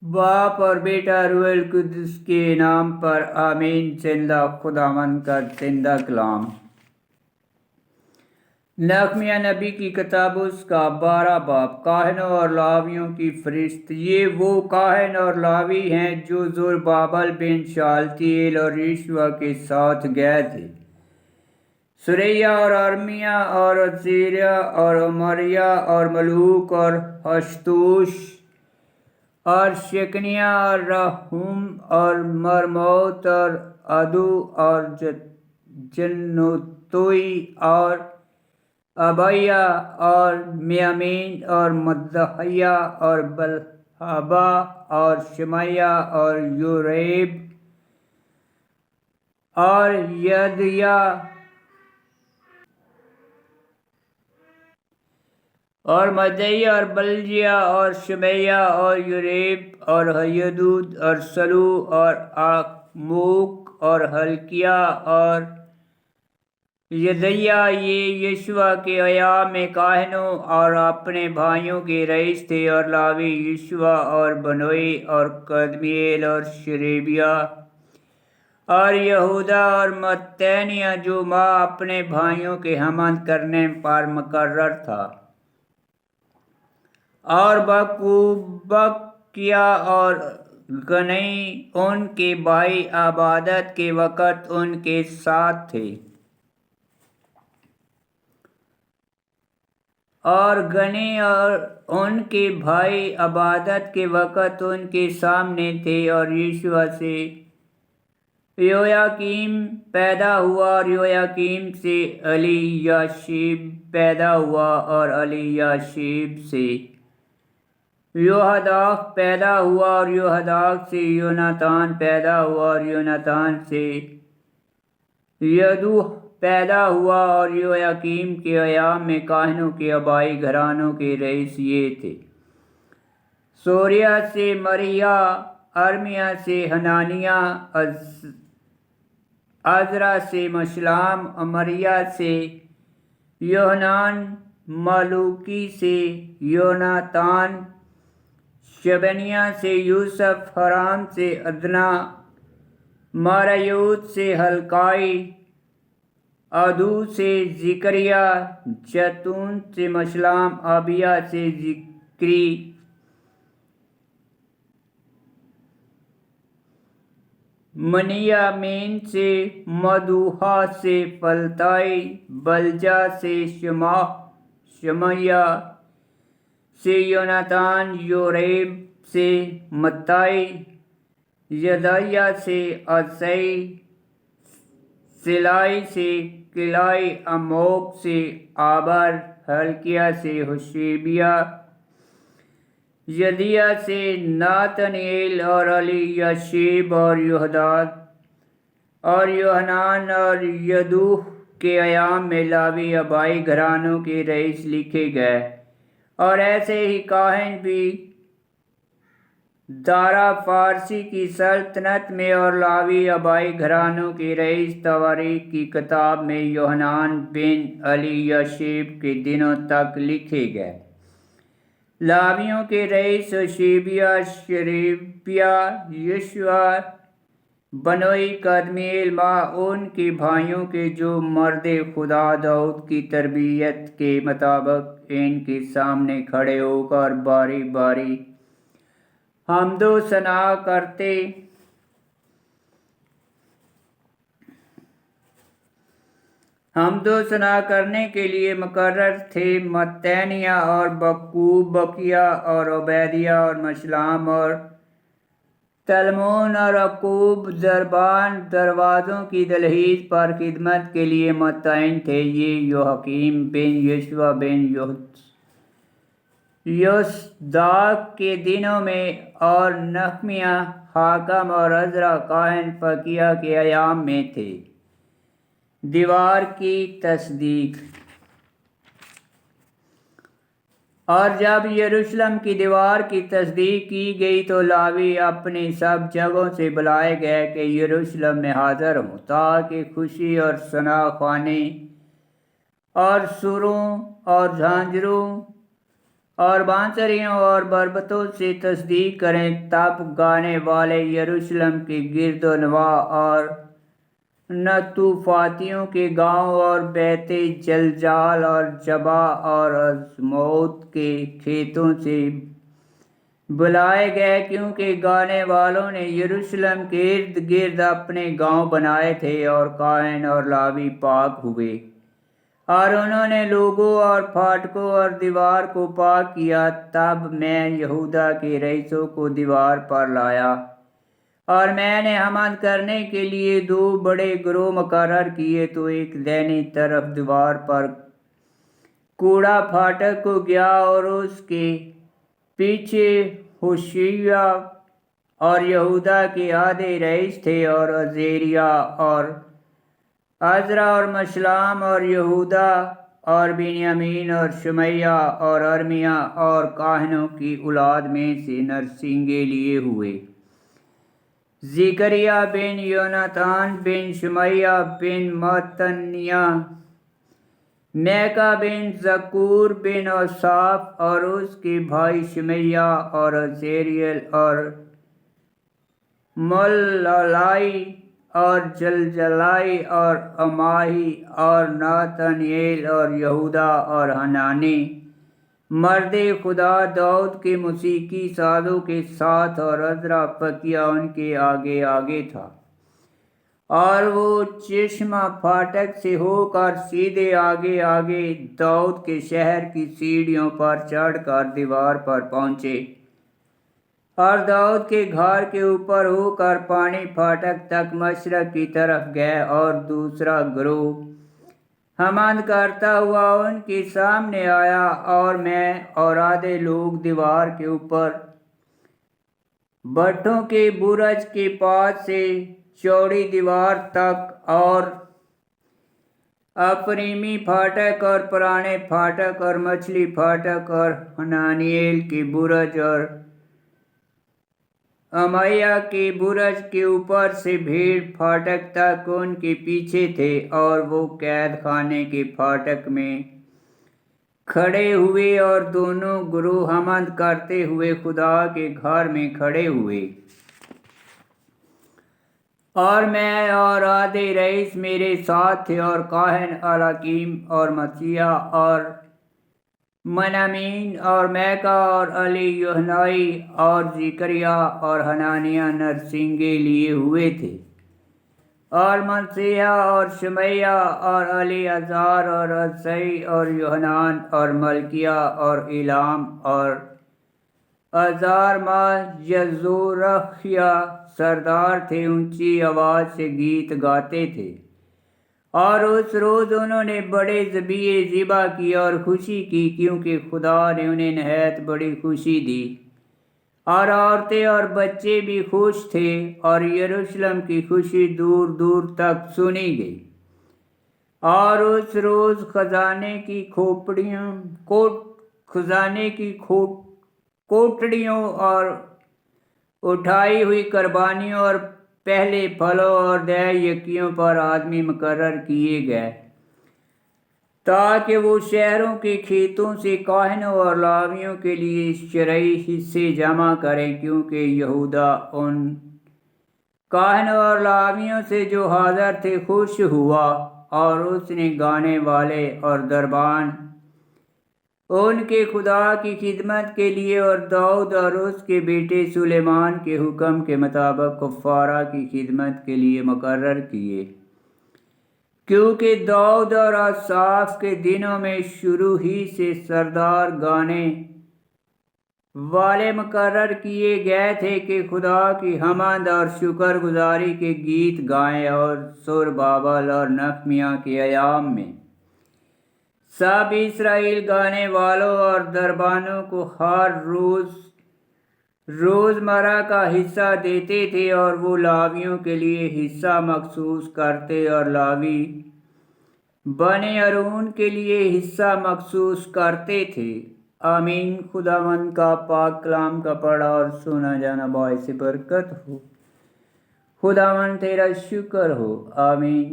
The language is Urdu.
باپ اور بیٹا روح القدس کے نام پر آمین۔ زندہ خداوند کا زندہ کلام۔ نغمیہ نبی کی کتاب اس کا 12 باب۔ کاہنوں اور لاویوں کی فہرست۔ یہ وہ کاہن اور لاوی ہیں جو زربابل بن شالتیل اور یشوع کے ساتھ گئے تھے۔ سریہ اور ارمیہ اور عزیریہ اور عمریہ اور ملوک اور ہشتوش اور شکنیہ اور رحوم اور مرموت اور ادو اور جنوتوئی اور ابیہ اور میامین اور مدحیہ اور بلحبہ اور شمیہ اور یوریب اور یدیہ اور مدیہ اور بلجیہ اور شمیہ اور یوریب اور یدود اور سلو اور آکموک اور ہلکیہ اور یدیہ۔ یہ یشوع کے ایام میں کاہنوں اور اپنے بھائیوں کے رئیس تھے، اور لاوی یشوع اور بنوئی اور قدمیل اور شریبیہ اور یہودا اور متنیہ جو ماں اپنے بھائیوں کے حمل کرنے پر مقرر تھا، اور بکیا اور غنی ان کے بھائی عبادت کے وقت ان کے ساتھ تھے، اور غنی اور ان کے بھائی عبادت کے وقت ان کے سامنے تھے۔ اور یشوع سے یویاکیم پیدا ہوا، اور یویاکیم سے الیاشیب پیدا ہوا، اور الیاشیب سے یوہداخ پیدا ہوا، اور یوہداخ سے یوناتان پیدا ہوا، اور یوناتان سے یدوہ پیدا ہوا۔ اور یویاکیم کے ایام میں کاہنوں کے آبائی گھرانوں کے رئیس یہ تھے: سوریہ سے مریہ، ارمیہ سے حنانیہ، عزرا سے مشلام، عمریہ سے یوحنان، ملوکی سے یوناتان، شبنیہ سے یوسف، حرام سے عدنا، مریوت سے ہلکائی، ادو سے زکریہ، جتون سے مشلام، ابیہ سے ذکری، منیامین سے مدوحہ سے پلتائی، بلجا سے شمعیہ سے یوناتان، یوریب سے متائی، یدیہ سے عزئی، سلائی سے کلائی، اموک سے آبر، ہلکیہ سے حشیبیہ، یدیہ سے ناتنیل، اور الیاشیب اور یہوداد اور یوحنان اور یدوہ کے ایام میں لاوی آبائی گھرانوں کے رئیس لکھے گئے۔ اور ایسے ہی کاہن بھی دارا فارسی کی سلطنت میں، اور لاوی آبائی گھرانوں کے رئیس تواریخ کی کتاب میں یوحنان بن الیاشیب کے دنوں تک لکھے گئے۔ لاویوں کے رئیس حشیبیہ، شریبیہ، یشوع، بنوئی، قدمیل ماں ان کے بھائیوں کے، جو مرد خدا داؤد کی تربیت کے مطابق ان کے سامنے کھڑے ہو کر باری باری حمد و ثنا کرنے کے لیے مقرر تھے: متنیہ اور بکوب، بکیا اور عبیدیہ اور مشلام اور تلمون اور عقوب، زربان دروازوں کی دہلیز پر خدمت کے لیے متعین تھے۔ یہ یوحکیم بن یشوع بن یوصداق کے دنوں میں، اور نغمیہ حاکم اور عزرا کاہن فقیہ کے ایام میں تھے۔ دیوار کی تصدیق۔ اور جب یروشلم کی دیوار کی تصدیق کی گئی تو لاوی اپنی سب جگہوں سے بلائے گئے کہ یروشلم میں حاضر ہوں، تاکہ خوشی اور ثنا خوانی اور سروں اور جھنجھروں اور بانسریوں اور بربتوں سے تصدیق کریں، تب گانے والے یروشلم کے گرد و نواح اور نطوفاتیوں کے گاؤں اور بیت جلجال اور جبا اور عظموت کے کھیتوں سے بلائے گئے، کیونکہ گانے والوں نے یروشلم کے ارد گرد اپنے گاؤں بنائے تھے، اور کاہن اور لاوی پاک ہوئے، اور انہوں نے لوگوں اور پھاٹکوں اور دیوار کو پاک کیا۔ تب میں یہودا کے رئیسوں کو دیوار پر لایا، اور میں نے حمد کرنے کے لیے 2 بڑے گروہ مقرر کیے، تو ایک دائنی طرف دیوار پر کوڑا پھاٹک کو گیا، اور اس کے پیچھے ہوشیہ اور یہودا کے آدھے رئیس تھے، اور عزیریا اور عزرا اور مشلام اور یہودا اور بنیامین اور شمیہ اور ارمیا اور کاہنوں کی اولاد میں سے نرسنگے لیے ہوئے، زکریا بن یوناتان بن شمیہ بن متنیہ، میکا بن زکور بن اوصاف اور اس کے بھائی شمیہ اور عزیریل اور ملالائی اور جلجلائی اور اماہی اور ناتنیل اور یہودا اور حنانی مرد خدا داؤد کے موسیقی سازوں کے ساتھ، اور عزرا فقیہ ان کے آگے آگے تھا، اور وہ چشمہ پھاٹک سے ہو کر سیدھے آگے آگے داؤد کے شہر کی سیڑھیوں پر چڑھ کر دیوار پر پہنچے، اور داؤد کے گھر کے اوپر ہو کر پانی پھاٹک تک مشرق کی طرف گئے، اور دوسرا گروہ حمد کرتا ہوا ان کے سامنے آیا، اور میں اور آدھے لوگ دیوار کے اوپر بٹوں کے برج کے پاس سے چوڑی دیوار تک، اور افریمی پھاٹک اور پرانے پھاٹک اور مچھلی پھاٹک اور حنانیل کے برج اور امیا کے برج کے اوپر سے بھیڑ پھاٹک تک ان کے پیچھے تھے، اور وہ قید خانے کے پھاٹک میں کھڑے ہوئے، اور دونوں گروہ حمد کرتے ہوئے خدا کے گھر میں کھڑے ہوئے، اور میں اور آدھے رئیس میرے ساتھ تھے، اور کاہن الاکیم اور مسیح اور منامین اور میکا اور علی یوحنائی اور زکریا اور حنانیہ نرسنگے لیے ہوئے تھے، اور مسیح اور شمیہ اور علی عزار اور عزئی اور یوحنان اور ملکیہ اور ایلام اور عزار ما یزورخیہ سردار تھے، اونچی آواز سے گیت گاتے تھے، اور اس روز انہوں نے بڑے ذبیحے ذبح کیے اور خوشی کی، کیونکہ خدا نے انہیں نہایت بڑی خوشی دی، اور عورتیں اور بچے بھی خوش تھے، اور یروشلم کی خوشی دور دور تک سنی گئی، اور اس روز خزانے کی کوٹڑیوں اور اٹھائی ہوئی قربانیوں اور پہلے پھلوں اور دہ یکیوں پر آدمی مقرر کیے گئے، تاکہ وہ شہروں کے کھیتوں سے کاہنوں اور لاویوں کے لیے شرعی حصے جمع کریں، کیونکہ یہودا ان کاہنوں اور لاویوں سے جو حاضر تھے خوش ہوا، اور اس نے گانے والے اور دربان ان کے خدا کی خدمت کے لیے، اور داؤد اور اس کے بیٹے سلیمان کے حکم کے مطابق کفارہ کی خدمت کے لیے مقرر کیے، کیونکہ داؤد اور آصاف کے دنوں میں شروع ہی سے سردار گانے والے مقرر کیے گئے تھے کہ خدا کی حمد اور شکر گزاری کے گیت گائیں، اور سر بابل اور نغمیہ کے ایام میں سب اسرائیل گانے والوں اور دربانوں کو ہر روزمرہ کا حصہ دیتے تھے، اور وہ لاویوں کے لیے حصہ مخصوص کرتے، اور لاوی بنی ہارون کے لیے حصہ مخصوص کرتے تھے۔ آمین۔ خداوند کا پاک کلام کا پڑھا اور سنا جانا باعث برکت ہو۔ خداوند تیرا شکر ہو۔ آمین۔